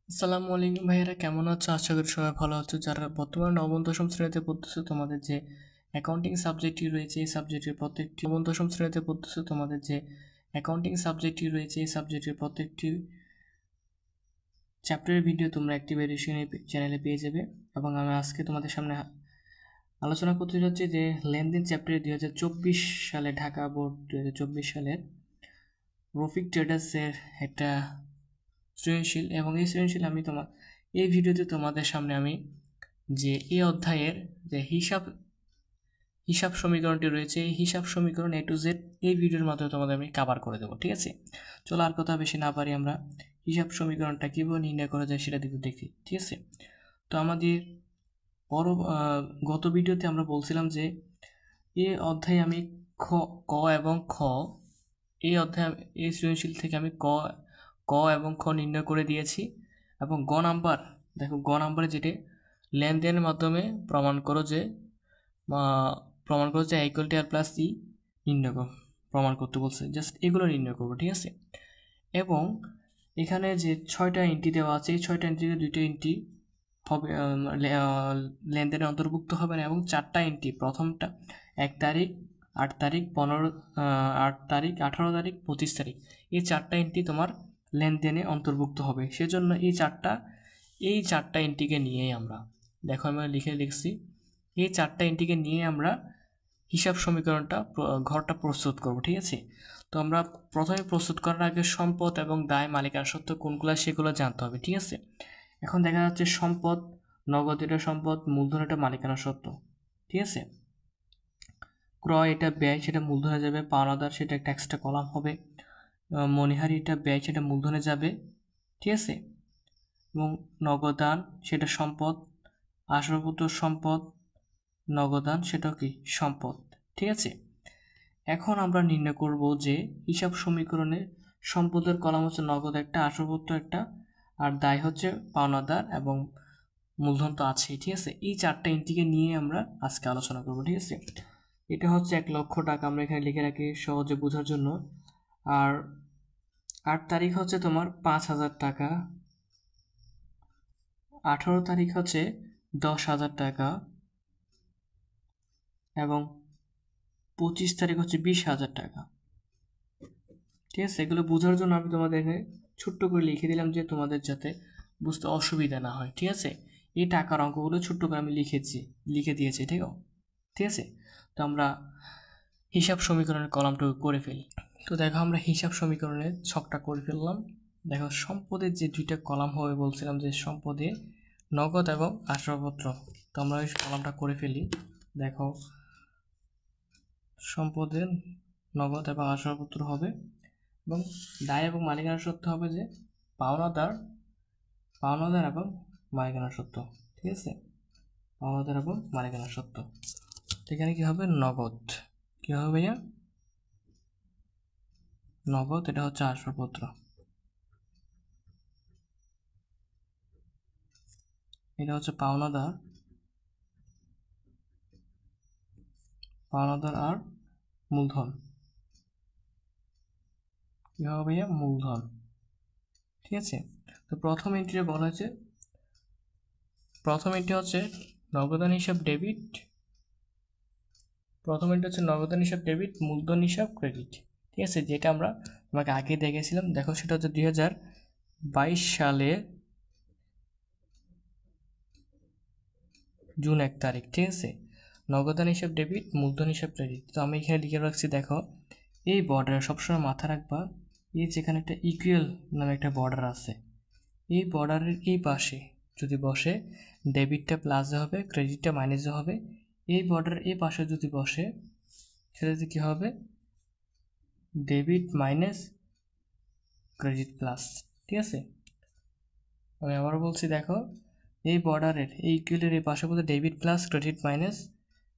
আসসালামু আলাইকুম ভাইয়ারা, কেমন আছো? আশা করি সবাই ভালো আছো। যারা বর্তমানে নবম দশম শ্রেণীতে পড়তেছো, তোমাদের যে অ্যাকাউন্টিং সাবজেক্টটি রয়েছে এই সাবজেক্টের প্রত্যেকটি নবম দশম শ্রেণীতে পড়তেছো, তোমাদের যে অ্যাকাউন্টিং সাবজেক্টটি রয়েছে এই সাবজেক্টের প্রত্যেকটি চ্যাপ্টারের ভিডিও তোমরা অ্যাক্টিভ চ্যানেলে পেয়ে যাবে। এবং আমি আজকে তোমাদের সামনে আলোচনা করতে যাচ্ছি যে লেনদেন চ্যাপ্টারে 2024 সালে ঢাকা বোর্ড 2024 সালের রফিক ট্রেডার্সের একটা সৃজনশীল। এবং এই সৃজনশীল এই ভিডিওতে তোমাদের সামনে আমি যে এই অধ্যায়ের যে হিসাব সমীকরণটি রয়েছে এই হিসাব সমীকরণ A to Z এই ভিডিওর মাধ্যমে তোমাদের আমি কভার করে দেবো। ঠিক আছে, চলো আর কথা বেশি না পারি, আমরা হিসাব সমীকরণটা কীভাবে নির্ণয় করা যায় সেটা দেখি। ঠিক আছে, তো আমাদের গত ভিডিওতে আমরা বলছিলাম যে এই অধ্যায়ে আমি ক এবং খ এই অধ্যায় এই সৃজনশীল থেকে আমি ক এবং খ নির্ণয় করে দিয়েছি। এবং গ নাম্বারে যেটি লেনদেনের মাধ্যমে প্রমাণ করো যে equal to R plus E নির্ণয় করো, প্রমাণ করতে বলছে। জাস্ট এগুলো নির্ণয় করবো। ঠিক আছে, এবং এখানে যে 6টা এন্ট্রি দেওয়া আছে এই 6টা এন্ট্রিতে 2টা এন্ট্রি হবে লেনদেনে অন্তর্ভুক্ত হবে না, এবং 4টা এন্ট্রি, প্রথমটা 1 তারিখ, 8 তারিখ, 8 তারিখ, 18 তারিখ, 25 তারিখ, এই 4টা এন্ট্রি তোমার লেনদেনে অন্তর্ভুক্ত হবে। সেজন্য এই চারটা এন্ট্রিকে নিয়েই আমরা আমি লিখছি এই 4টা এন্ট্রিকে নিয়ে আমরা হিসাব সমীকরণটা ঘরটা প্রস্তুত করব। ঠিক আছে, তো আমরা প্রথমে প্রস্তুত করার আগে সম্পদ এবং দায় মালিকানা সত্ত্ব কোনগুলো সেগুলো জানতে হবে। ঠিক আছে, এখন দেখা যাচ্ছে সম্পদ, নগদ এটা সম্পদ, মূলধন এটা মালিকানা সত্ত্ব। ঠিক আছে, ক্রয় এটা ব্যয়, সেটা মূলধনে যাবে। পাওনাদার সেটা একটা এক্সট্রা কলাম হবে। মণিহারি এটা ব্যয়, সেটা মূলধনে যাবে। ঠিক আছে, এবং নগদান সেটা সম্পদ, আসবাবপত্র সম্পদ, নগদান সেটাও কি সম্পদ। ঠিক আছে, এখন আমরা নির্ণয় করব যে হিসাব সমীকরণে সম্পদের কলাম হচ্ছে নগদ একটা, আসবাবপত্র একটা, আর দায় হচ্ছে পাওনাদার, এবং মূলধন তো আছেই। ঠিক আছে, এই 4টা এন্ট্রিকে নিয়ে আমরা আজকে আলোচনা করব। ঠিক আছে, এটা হচ্ছে 1 লক্ষ টাকা, আমরা এখানে লিখে রাখি সহজে বোঝার জন্য। আর 8 তারিখ হচ্ছে তোমার 5,000 টাকা, 18 তারিখ হচ্ছে 10,000 টাকা, এবং 25 তারিখ হচ্ছে 20,000 টাকা। ঠিক আছে, এগুলো বোঝার জন্য আমি তোমাদের ছোট্ট করে লিখে দিলাম যে তোমাদের যাতে বুঝতে অসুবিধা না হয়। ঠিক আছে, এই টাকার অঙ্কগুলো ছোট্ট করে আমি লিখে দিয়েছি। ঠিক আছে, তো আমরা হিসাব সমীকরণের কলামটুকু করে ফেলি। তো দেখো, আমরা হিসাব সমীকরণের ছকটা করে ফেললাম। দেখো, সম্পদের যে 2টা কলাম হবে বলছিলাম, যে সম্পদে নগদ এবং আসবাবপত্র, তো আমরা ওই কলামটা করে ফেলি। দেখো, সম্পদের নগদ এবং আসবাবপত্র হবে, এবং দায় এবং মালিকানা সত্ত্ব হবে যে পাওনাদার এবং মালিকানা সত্ত্ব। ঠিক আছে, পাওনাদার এবং মালিকানা সত্ত্ব। এখানে কি হবে? নগদ। কি হবে ভাইয়া? নগদ, এটা হচ্ছে আসবাবপত্র, এটা হচ্ছে পাওনাদার আর মূলধন। কি হবে ভাইয়া? মূলধন। ঠিক আছে, তো প্রথম এন্ট্রি বলা হয়েছে, প্রথম এন্ট্রি হচ্ছে নগদান হিসাব ডেবিট, মূলধন হিসাব ক্রেডিট। ঠিক আছে, যেটা আমরা তোমাকে আগে দেখেছিলাম। দেখো, সেটা হচ্ছে 2022 সালে জুন 1 তারিখ। ঠিক আছে, নগদান হিসাব ডেবিট, মূলধন হিসাব ক্রেডিট। তো আমি এখানে লিখে রাখছি। দেখো, এই বর্ডারে সবসময় মাথা রাখবা, এই যেখানে একটা ইকুয়াল নামে একটা বর্ডার আছে, এই বর্ডারের এই পাশে যদি বসে ডেবিটটা প্লাসে হবে, ক্রেডিটটা মাইনাসে হবে। এই বর্ডারের এই পাশে যদি বসে সেটাতে কি হবে? Debit minus credit plus. ঠিক আছে, আমি আবারও বলছি। দেখো, এই বর্ডারের এই ইকুয়ালের এই পাশে বলতে ডেবিট প্লাস ক্রেডিট মাইনাস,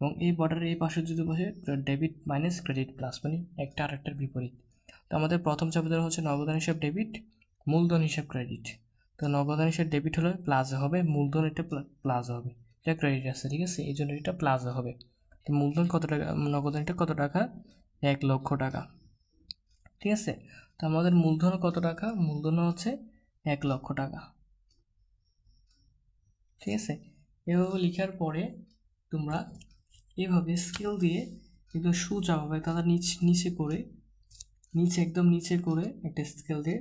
এবং এই বর্ডারের এই পাশে যদি বসে ডেবিট মাইনাস ক্রেডিট প্লাস, মানে একটা আরেকটার বিপরীত। তো আমাদের প্রথম চ্যাপ্টার হচ্ছে নগদান হিসাব ডেবিট, মূলধন হিসাব ক্রেডিট। তো নগদান হিসাব ডেবিট হলে প্লাসে হবে, মূলধন এটা প্লাস হবে, এটা ক্রেডিট আছে। ঠিক আছে, এই জন্য এটা প্লাসে হবে। তো মূলধন কত টাকা, নগদান এটা কত টাকা? 1 লক্ষ টাকা। ঠিক আছে, তো আমাদের মূলধন কত টাকা? মূলধন হচ্ছে 1 লক্ষ টাকা। ঠিক আছে। এভাবে লেখার পরে তোমরা এভাবে স্কেল দিয়ে একদম সোজাভাবে তারা নিচে করে একদম নিচে করে একটা স্কেল দিয়ে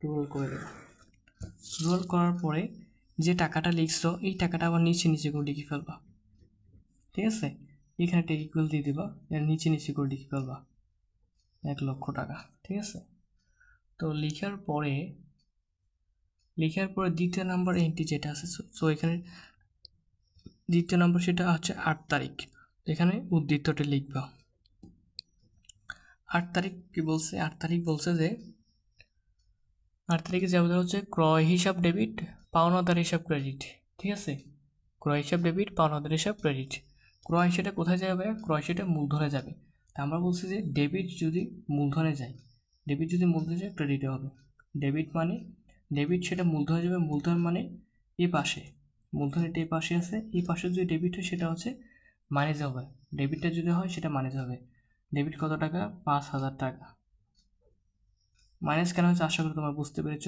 রোল করে দেবে। রোল করার পরে যে টাকাটা লিখছো এই টাকাটা আবার নিচে করে লিখে ফেলবা। ঠিক আছে, এখানে একটা ইকুয়াল দিয়ে দিবা, এর নিচে করে লিখে ফেলবা 1,00,000 টাকা। ঠিক আছে, তো লেখার পরে দ্বিতীয় নাম্বার এন্ট্রি যেটা আছে, সো এখানে দ্বিতীয় নম্বর সেটা হচ্ছে 8 তারিখ। এখানে উদ্ধৃতটা লিখবা। 8 তারিখ কি বলছে? 8 তারিখ বলছে যে 8 তারিখে যে ব্যবধান হচ্ছে ক্রয় হিসাব ডেবিট, পাওনাদার হিসাব ক্রেডিট। ঠিক আছে, ক্রয় হিসাব ডেবিট, পাওনাদার হিসাব ক্রেডিট। ক্রয় সেটা কোথায় যাবে? ক্রয় সেটা মূলধনে যাবে। তা আমরা বলছি যে ডেবিট যদি মূলধনে যায়, ক্রেডিটে হবে। ডেবিট সেটা মূলধনে যাবে, মূলধন মানে এই পাশে, মূলধন এটা এই পাশে আছে, এই পাশে যদি ডেবিট হয় সেটা হচ্ছে মাইনাস হবে। ডেবিটটা যদি হয় সেটা মাইনাস হবে। ডেবিট কত টাকা? 5,000 টাকা। মাইনাস কেন হচ্ছে আশা করি তোমরা বুঝতে পেরেছ।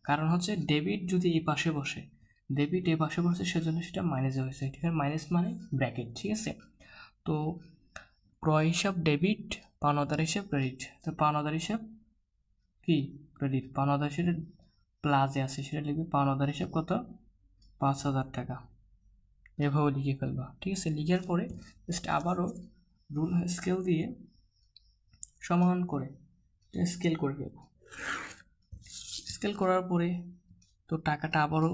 কারণ হচ্ছে ডেবিট যদি এই পাশে বসে, সেজন্য সেটা মাইনাস হয়েছে। ঠিক আছে, মাইনাস মানে ব্র্যাকেট। ঠিক আছে, তো ক্রয় হিসাব ডেবিট, পাওনাদার হিসাব ক্রেডিট। তো পাওনাদার হিসাব কি? ক্রেডিট। পাওনাদার সেটা প্লাসে আছে, সেটা লিখবে পাওনাদার হিসাব কত? 5,000 টাকা। এভাবে লিখে ফেলবা। ঠিক আছে, লিখার পরে জাস্ট আবারও রুল স্কেল দিয়ে সমান করে স্কেল করে ফেলবো। স্কেল করার পরে তো টাকাটা আবারও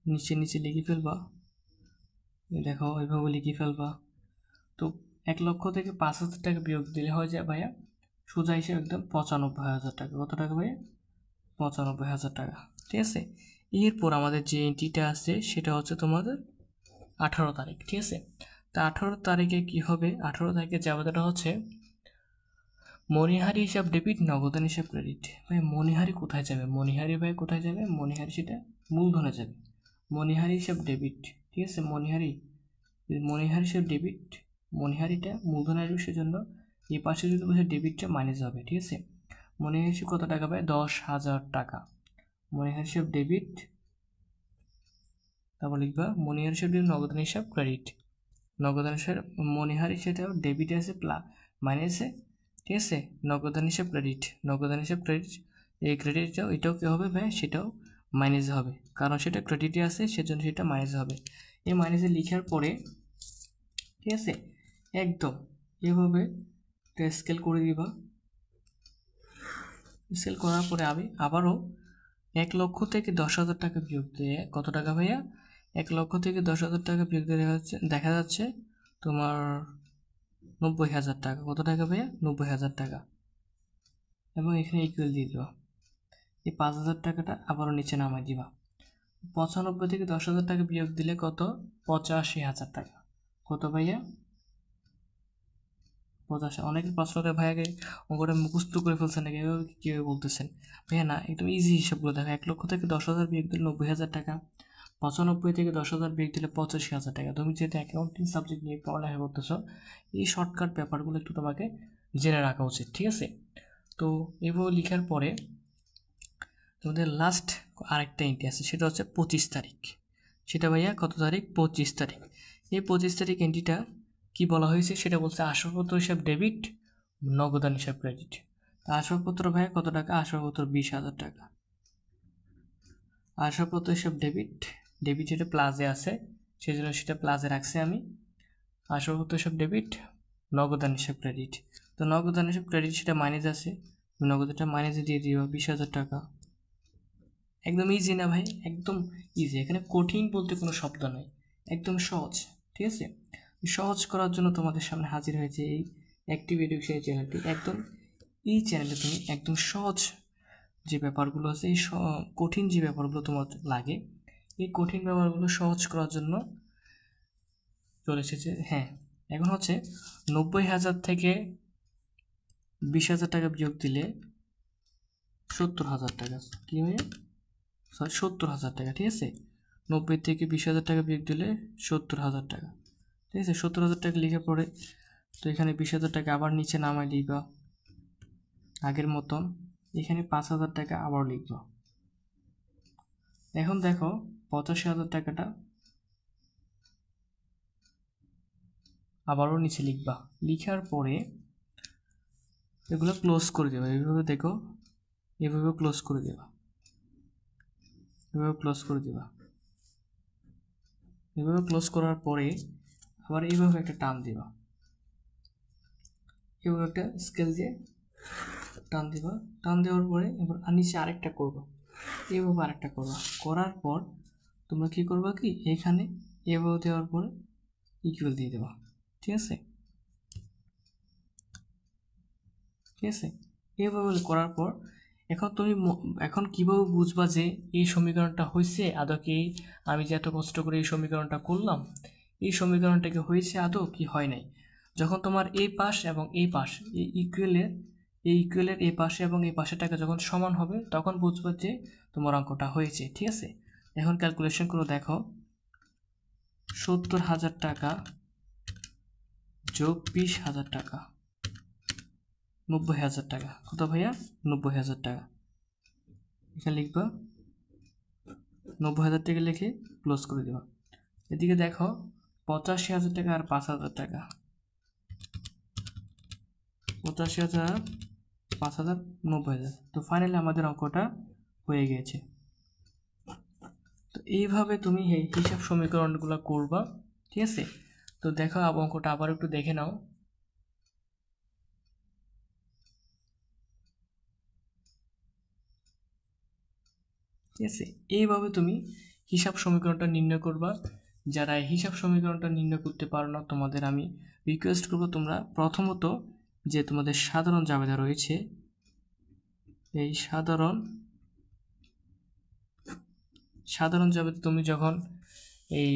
নিচে লিখে ফেলবা। দেখো এভাবে লিখে ফেলবা। তো 1,00,000 থেকে 5,000 টাকা বিয়োগ দিলে হয়ে যায় ভাইয়া সোজা হিসেবে একদম 95,000 টাকা। কত টাকা ভাইয়া? 95,000 টাকা। ঠিক আছে, এরপর আমাদের যে এন্ট্রিটা আছে সেটা হচ্ছে তোমাদের 18 তারিখ। ঠিক আছে, তা 18 তারিখে কি হবে? 18 তারিখে যাওয়াটা হচ্ছে মণিহারি হিসাব ডেবিট, নগদান হিসাব ক্রেডিট। ভাই মণিহারি কোথায় যাবে? কোথায় যাবে? মণিহারি সেটা মূলধনে যাবে। মণিহারি হিসাব ডেবিট। ঠিক আছে, মণিহারি হিসাব ডেবিট, মণিহারিটা মূলধনে আসবে, সেজন্য এই পাশে যদি বসে ডেবিটটা মাইনাস হবে। ঠিক আছে, মণিহারি হিসাব কত টাকা পায়? 10,000 টাকা। মণিহারি হিসাব ডেবিট, তারপর লিখবা মণিহারি হিসাব ডেবিট, নগদান হিসাব ক্রেডিট। নগদান হিসাব মণিহারি সেটা ডেবিটে আছে মাইনাসে। ঠিক আছে, নগদান হিসাব ক্রেডিট, এই ক্রেডিটটাও এটাও কী হবে ভাই? সেটাও মাইনাস হবে, কারণ সেটা ক্রেডিটে আছে সেজন্য সেটা মাইনাস হবে। এই মাইনাসে লিখার পরে ঠিক আছে একদম এভাবে স্কেল করে দিবা। স্কেল করার পরে আমি আবারও 1,00,000 থেকে 10,000 টাকা বিয়োগ দিয়ে কত টাকা ভাইয়া? 1,00,000 থেকে 10,000 টাকা বিয়োগ দিয়ে দেখা যাচ্ছে তোমার 90,000 টাকা। কত টাকা ভাইয়া? 90,000 টাকা। এবং এখানে ইকুয়াল দিয়ে দিবা। এই 5,000 টাকাটা আবারও নিচে নামাই দিবা। 95 থেকে 10,000 টাকা বিয়োগ দিলে কত? 85,000 টাকা। কত ভাইয়া? 85। অনেকের প্রশ্ন করে ভাইয়া অঙ্কটা মুখস্থ করে ফেলছেন নাকি, এভাবে কীভাবে বলতেছেন? ভাইয়া না, একদম ইজি হিসাবগুলো দেখো। 1,00,000 থেকে 10,000 বিয়োগ দিলে 90,000 টাকা। 95 থেকে 10,000 বিয়োগ দিলে 85,000 টাকা। তুমি যেহেতু অ্যাকাউন্টিং সাবজেক্ট নিয়ে পড়ালেখা করতেছো, এই শর্টকাট ব্যাপারগুলো একটু তোমাকে জেনে রাখা উচিত। ঠিক আছে, তো এভাবে লেখার পরে তোমাদের লাস্ট আরেকটা এন্ট্রি আছে, সেটা হচ্ছে 25 তারিখ। সেটা ভাইয়া কত তারিখ? 25 তারিখ। এই 25 তারিখ এন্ট্রিটা কি বলা হয়েছে? সেটা বলছে আসবাবপত্র হিসাব ডেবিট, নগদান হিসাব ক্রেডিট। আসবাবপত্র ভাইয়া কত টাকা? আসবাবপত্র 20,000 টাকা। আসবাবপত্র হিসাব ডেবিট যেটা প্লাসে আছে সেজন্য সেটা প্লাসে রাখছি আমি। আসবাবপত্র হিসাব ডেবিট, নগদান হিসাব ক্রেডিট। তো নগদান হিসাব ক্রেডিট সেটা মাইনাস আছে, নগদটা মাইনাসে দিয়ে দিও 20,000 টাকা। একদম ইজি না ভাই? একদম ইজি, এখানে কঠিন বলতে কোনো শব্দ নয়, একদম সহজ। ঠিক আছে, সহজ করার জন্য তোমাদের সামনে হাজির হয়েছে এই অ্যাক্টিভ এডুকেশন চ্যানেলটি। একদম এই চ্যানেলে তুমি একদম সহজ যে ব্যাপারগুলো আছে, এই কঠিন যে ব্যাপারগুলো তোমার লাগে, এই কঠিন ব্যাপারগুলো সহজ করার জন্য চলে এসেছে। হ্যাঁ, এখন হচ্ছে 90,000 থেকে 20,000 টাকা বিয়োগ দিলে 70,000 টাকা। কী হয়? 70,000 টাকা। ঠিক আছে, 90 থেকে 20,000 টাকা বিয়োগ দিলে 70,000 টাকা। ঠিক আছে, 70,000 টাকা লিখে পড়ে তো এখানে 20,000 টাকা আবার নিচে নামাই লিখবা আগের মতন। এখানে 5,000 টাকা আবার লিখবা। এখন দেখো 85,000 টাকাটা আবারও নিচে লিখবা, লিখার পরে এগুলো ক্লোজ করে দেবা। এইভাবে দেখো, এভাবে ক্লোজ করে দেবা, এভাবে ক্লোজ করে দেবা। এভাবে ক্লোজ করার পরে আবার এইভাবে একটা টান দিবা, এভাবে একটা স্কেল দিয়ে টান দিবা। টান দেওয়ার পরে এবার নিচে আরেকটা করবা, এভাবে আরেকটা করবা। করার পর তোমরা কি করবা, কি এখানে এভাবে দেওয়ার পরে ইকুয়াল দিয়ে দেবা। ঠিক আছে, ঠিক আছে। এভাবে করার পর এখন তুমি এখন কীভাবে বুঝবা যে এই সমীকরণটা হয়েছে আদৌ কি, আমি যে এত কষ্ট করে এই সমীকরণটা করলাম, এই সমীকরণটা কি হয়েছে আদৌ কি হয় নাই। যখন তোমার এই পাশ এবং এই পাশ এই ইকুয়ালের এই পাশে এবং এই পাশেটাকে যখন সমান হবে তখন বুঝবা যে তোমার অঙ্কটা হয়েছে। ঠিক আছে, এখন ক্যালকুলেশন করে দেখো, 70,000 টাকা যোগ 20,000 টাকা, 90,000 টাকা। কত ভাইয়া? 90,000 টাকা। এখানে লিখবা 90,000 টাকা, লিখে ক্লোজ করে দেবা। এদিকে দেখো 85,000 টাকা আর 5,000 টাকা, 85,000, 5,000, 90,000। তো ফাইনালি আমাদের অঙ্কটা হয়ে গেছে। তো এইভাবে তুমি এই হিসাব সমীকরণগুলো করবা। ঠিক আছে, তো দেখো অঙ্কটা আবার একটু দেখে নাও। ঠিক আছে, এইভাবে তুমি হিসাব সমীকরণটা নির্ণয় করবা। যারা হিসাব সমীকরণটা নির্ণয় করতে পারো না, তোমাদের আমি রিকোয়েস্ট করবো তোমরা প্রথমত যে তোমাদের সাধারণ জাবেদা রয়েছে, এই সাধারণ জাবেদা তুমি যখন এই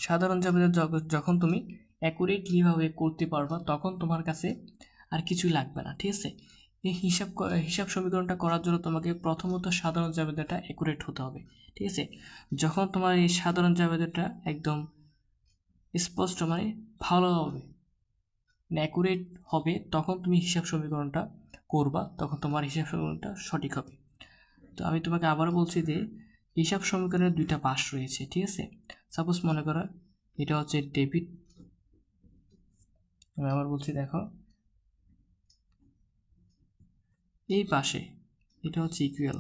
সাধারণ জাবেদা যখন তুমি অ্যাকুরেটলিভাবে করতে পারবা তখন তোমার কাছে আর কিছুই লাগবে না। ঠিক আছে, এই হিসাব সমীকরণটা করার জন্য তোমাকে প্রথমত সাধারণ জাবেদাটা অ্যাকুরেট হতে হবে। ঠিক আছে, যখন তোমার এই সাধারণ জাবেদাটা একদম স্পষ্ট মানে ভালো হবে, অ্যাকুরেট হবে, তখন তুমি হিসাব সমীকরণটা করবা, তখন তোমার হিসাব সমীকরণটা সঠিক হবে। তো আমি তোমাকে আবারও বলছি যে হিসাব সমীকরণের দুইটা পাশ রয়েছে। ঠিক আছে, সাপোজ মনে করো এটা হচ্ছে ডেবিট, আমি আবার বলছি দেখো, এই পাশে এটা হচ্ছে ইকুয়াল,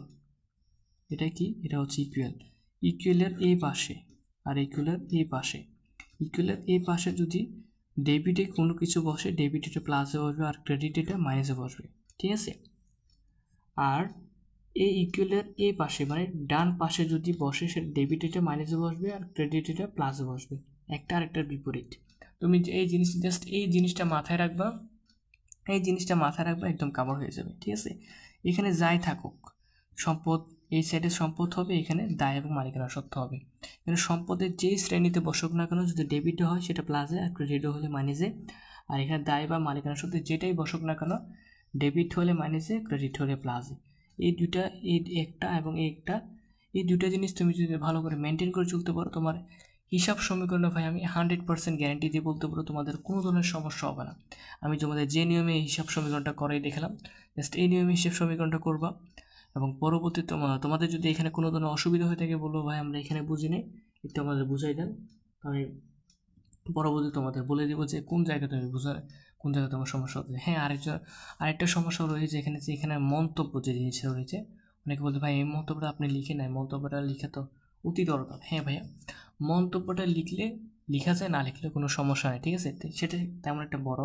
এটা কি, এটা হচ্ছে ইকুয়াল, ইকুয়ালের এই পাশে আর ইকুয়ালের এই পাশে, ইকুয়ালের এই পাশে যদি ডেবিটে কোনো কিছু বসে, ডেবিট এটা প্লাসে বসবে আর ক্রেডিট এটা মাইনাসে বসবে। ঠিক আছে, আর এই ইকুয়ালের এই পাশে মানে ডান পাশে যদি বসে, সে ডেবিট এটা মাইনাসে বসবে আর ক্রেডিট এটা প্লাসে বসবে, একটা আরেকটার বিপরীত। তুমি এই জিনিস জাস্ট এই জিনিসটা মাথায় রাখবা, এই জিনিসটা মাথায় রাখবা, একদম কাভার হয়ে যাবে। ঠিক আছে, এখানে যাই থাকুক সম্পদ, এই সাইডে সম্পদ হবে, এখানে দায় এবং মালিকানা সত্ত্ব হবে। এখানে সম্পদের যেই শ্রেণীতে বসুক না কেন, যদি ডেবিটও হয় সেটা প্লাসে আর ক্রেডিটও হলে মাইনাসে, আর এখানে দায় বা মালিকানা সত্ত্বে যেটাই বসুক না কেন, ডেবিট হলে মাইনাসে, ক্রেডিট হলে প্লাসে। এই দুইটা, এই একটা এবং এই একটা, এই দুইটা জিনিস তুমি যদি ভালো করে মেনটেন করে চলতে পারো, তোমার হিসাব সমীকরণে ভাই আমি 100% গ্যারান্টি দিয়ে বলতে পারো তোমাদের কোনো ধরনের সমস্যা হবে না। আমি তোমাদের যে নিয়মে হিসাব সমীকরণটা করাই দেখালাম, জাস্ট এই নিয়মে হিসাব সমীকরণটা করবা। এবং পরবর্তী তোমাদের যদি এখানে কোনো ধরনের অসুবিধা হয়ে থাকে, বলবো ভাই আমরা এখানে বুঝি নেই, একটু আমাদের বুঝাই দেন, আমি পরবর্তী তোমাদের বলে দেবো যে কোন জায়গায় তুমি কোন জায়গায় তোমার সমস্যা হচ্ছে। হ্যাঁ, আরেকটা সমস্যা রয়েছে এখানে, যে এখানে মন্তব্য যে জিনিসটা রয়েছে, অনেকে বলতে ভাই এই মন্তব্যটা আপনি লিখে নেয়, মন্তব্যটা লিখে তো অতি দরকার। হ্যাঁ ভাইয়া, মন্তব্যটা লিখা যায়, না লিখলে কোনো সমস্যা নেই। ঠিক আছে, সেটা তেমন একটা বড়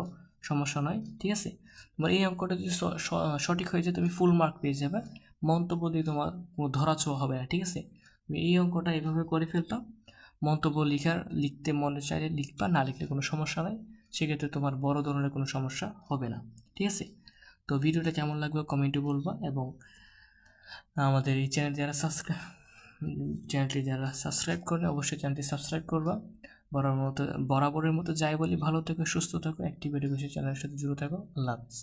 সমস্যা নয়। ঠিক আছে, তোমার এই অঙ্কটা যদি সঠিক হয়ে যায় তুমি ফুল মার্ক পেয়ে যাবে, মন্তব্য দিয়ে তোমার কোনো ধরাছোঁয়া হবে না। ঠিক আছে, তুমি এই অঙ্কটা এভাবে করে ফেলতাম, মন্তব্য লিখতে মনে চাইলে লিখবা, না লিখলে কোনো সমস্যা নাই, সেক্ষেত্রে তোমার বড় ধরনের কোনো সমস্যা হবে না। ঠিক আছে, তো ভিডিওটা কেমন লাগবে কমেন্টে বলবা, এবং আমাদের এই চ্যানেলটি যারা সাবস্ক্রাইব করে অবশ্যই চ্যানেলটি সাবস্ক্রাইব করবা। বরাবরের মতো যাই বলি, ভালো থেকো, সুস্থ থাকো, অ্যাক্টিভ এডুকেশন চ্যানেলের সাথে জুড়ে থাকো। আল্লাহ হাফিজ।